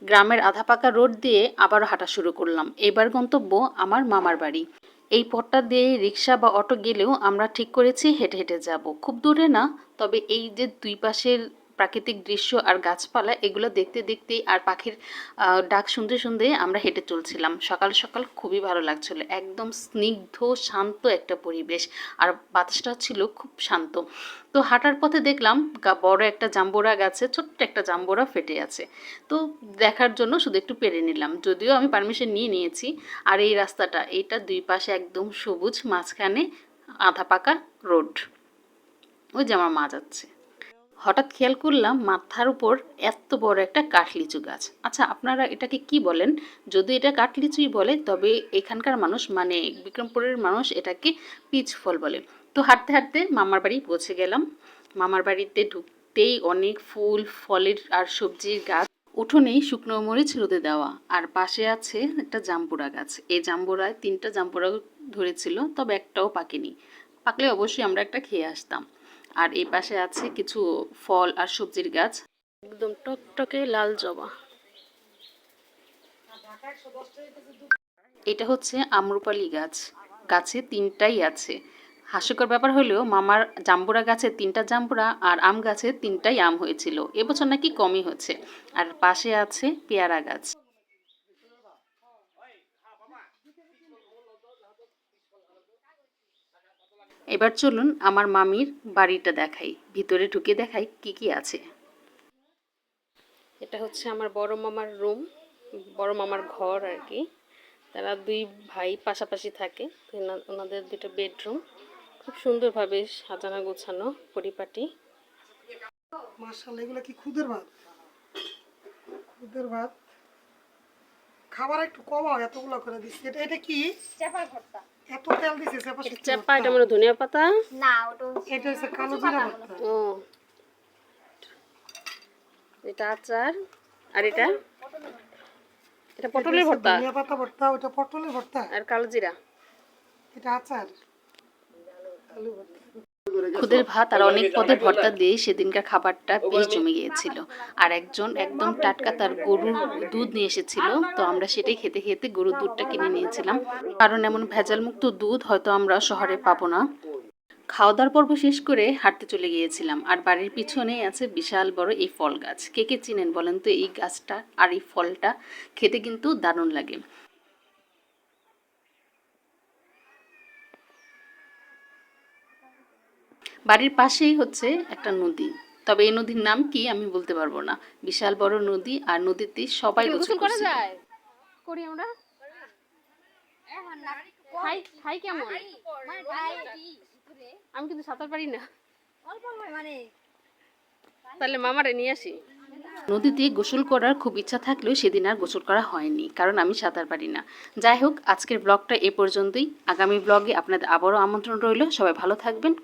গ্রামের আধা পাকা রোড দিয়ে আবারও হাঁটা শুরু করলাম। এবার গন্তব্য আমার মামার বাড়ি। এই পথটা দিয়ে রিক্সা বা অটো গেলেও আমরা ঠিক করেছি হেঁটে হেঁটে যাব। খুব দূরে না, তবে এই যে দুই পাশের প্রাকৃতিক দৃশ্য আর গাছপালা এগুলো দেখতে দেখতেই আর পাখির ডাক শুনতে শুনতে আমরা হেঁটে চলছিলাম। সকাল সকাল খুবই ভালো লাগছিল, একদম স্নিগ্ধ শান্ত একটা পরিবেশ, আর বাতাসটা ছিল খুব শান্ত। তো হাঁটার পথে দেখলাম বড় একটা জাম্বুরা গাছে ছোট্ট একটা জাম্বুরা ফেটে আছে। তো দেখার জন্য শুধু একটু পেরে নিলাম, যদিও আমি পারমিশন নিয়ে নিয়েছি। আর এই রাস্তাটা, এইটা দুই পাশে একদম সবুজ, মাঝখানে আধা পাকা রোড। ওই যে আমার মা যাচ্ছে। হঠাৎ খেয়াল করলাম মাথার উপর এত বড় একটা কাঠলিচু গাছ। আচ্ছা, আপনারা এটাকে কি বলেন? যদি এটা কাঠলিচুই বলে, তবে এখানকার মানুষ মানে বিক্রমপুরের মানুষ এটাকে পিচ ফল বলে। তো হাঁটতে হাঁটতে মামার বাড়ি পৌঁছে গেলাম। মামার বাড়িতে ঢুকতেই অনেক ফুল ফলের আর সবজির গাছ। উঠোনেই শুকনো মরিচ রোদে দেওয়া, আর পাশে আছে একটা জাম্বুরা গাছ। এই জাম্বুরায় 3টা জাম্বুরা ধরেছিল, তবে একটাও পাকেনি। পাকলে অবশ্যই আমরা একটা খেয়ে আসতাম। আর এই পাশে আছে কিছু ফল আর সবজির গাছ, একদম টকটকে লাল জবা। এটা হচ্ছে আম্রপালি গাছ। গাছে 3টাই আছে। হাস্যকর ব্যাপার হলেও মামার জাম্বুরা গাছে 3টা জাম্বুরা আর আম গাছে 3টাই আম হয়েছিল। এবছর নাকি কমই হচ্ছে। আর পাশে আছে পেয়ারা গাছ। এবার চলুন আমার মামির বাড়িটা দেখাই, ভিতরে ঢুকে দেখাই কি কি আছে। এটা হচ্ছে আমার বড় মামার রুম, বড় মামার ঘর আর কি। তারা দুই ভাই পাশাপাশি থাকে। ওনাদের দুটো বেডরুম খুব সুন্দরভাবে সাজানো গোছানো পরিপাটি। মাশাআল্লাহ, এগুলো কি খুদের ভাত? খুদের ভাত খাবার একটু কমাও, এতগুলো করে দিচ্ছি। এটা এটা কি? চেপার ভর্তা। এত তেল দিছে চেপা এটা শুটকি চাপা, ভর্তা। এটা মানে ধনিয়া পাতা। না, ওটা এটা হচ্ছে কালো জিরা ভর্তা। ও, এটা আচার। আর এটা এটা পটলের হচ্ছে ভর্তা ধনিয়া পাতা ভর্তা, ওটা পটলের ভর্তা, আর কালো জিরা। এটা আচার, আলু ভর্তা। খুদের ভাত আর অনেক পদের ভর্তা দিয়ে সেদিনকার খাবারটা বেশ জমে গিয়েছিল। আর একজন একদম টাটকা তার গরুর দুধ নিয়ে এসেছিল, তো আমরা সেটাই খেতে খেতে গরুর দুধটা কিনে নিয়েছিলাম, কারণ এমন ভেজালমুক্ত দুধ হয়তো আমরা শহরে পাবো না। খাওয়া দাওয়ার পর্ব শেষ করে হাঁটতে চলে গিয়েছিলাম। আর বাড়ির পিছনেই আছে বিশাল বড় এই ফল গাছ। কে কে চিনেন বলেন তো এই গাছটা আর এই ফলটা? খেতে কিন্তু দারুণ লাগে। বাড়ির পাশেই হচ্ছে একটা নদী, তবে এই নদীর নাম কি আমি বলতে পারবো না। বিশাল বড় নদী, আর নদীতে সবাই গোসল করা যায়। করি আমরা। খাই খাই কেমন? আমি কিন্তু সাঁতার পারি না। তাহলে মামারে নিয়ে আসি। নদীতে গোসল করার খুব ইচ্ছা থাকলেও সেদিন আর গোসল করা হয়নি, কারণ আমি সাঁতার পারি না। যাই হোক, আজকের ব্লগটা এ পর্যন্তই। আগামী ব্লগে আপনাদের আবারও আমন্ত্রণ রইল। সবাই ভালো থাকবেন।